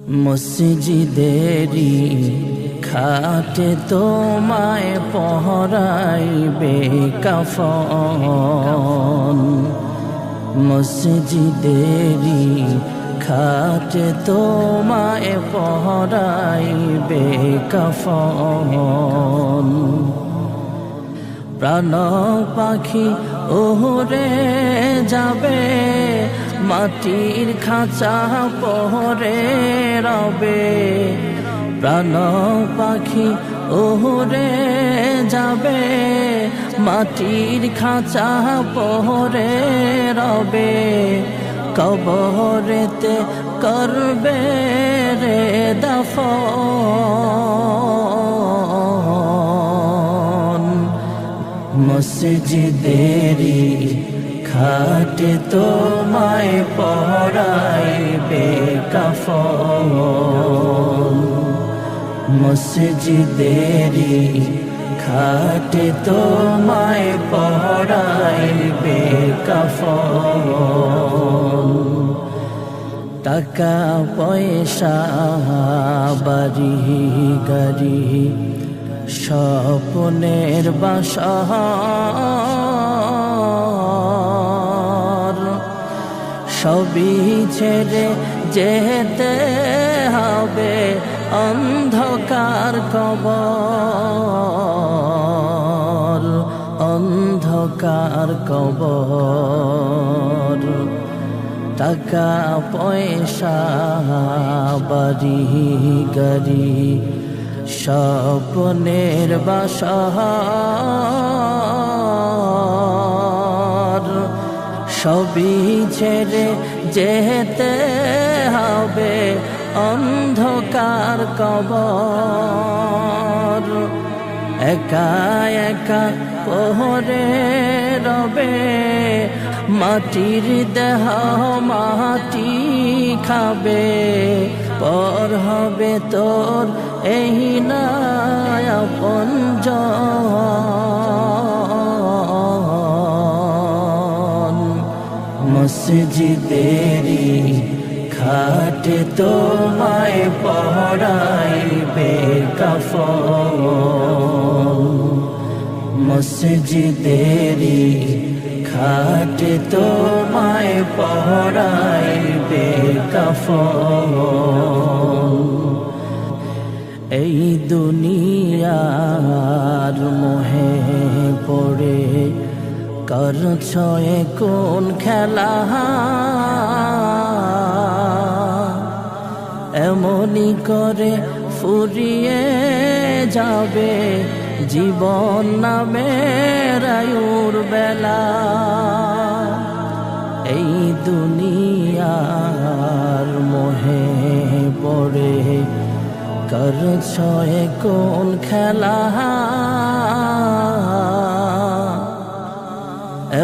মসজিদেরি খাটে তোমায় পহরাইবে কাফন। মসজিদেরি খাটে তোমায় পহরাইবে কাফন। প্রাণ পাখি ওহরে যাবে, মাটির খাঁচা পহরে রবে। প্রাণ পাখি ওহরে যাবে, মাটির খাঁচা পহরে রবে। কবরেতে করবে রে দাফন। মসজিদেরি খাটে তোমায় পহরাইবে কাফন। মসজিদেরি খাটে তোমায় পহরাইবে কাফন। টাকা পয়সা বাড়ি গাড়ি স্বপ্নের বাসা, সবই ছেড়ে যেতে হবে অন্ধকার কবর। অন্ধকার কবর। টাকা পয়সা বাড়ি গাড়ি স্বপ্নের বাসা, সবই ছেড়ে যেতে হবে অন্ধকার কবর। একা একা পহরে রবে, মাটির দেহ মাটি খাবে। পর হবে তোর এই নয় আপনজন। মসজিদেরি খাটে তোমায় পহরাইবে কাফন। মসজিদেরি খাটে তোমায় পহরাইবে কাফন। এই দুনিয়ার মোহে পড়ে করছ কোন খেলা, এমনি করে ফুরিয়ে যাবে জীবন নামের আয়ুর বেলা। এই দুনিয়ার মোহে পড়ে করছ কোন খেলা,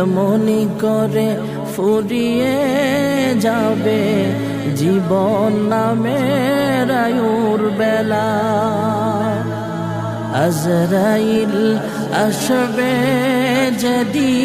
এমনি করে ফুরিয়ে যাবে জীবন নামের আয়ুর বেলা। আজরাইল আসবে যেদিন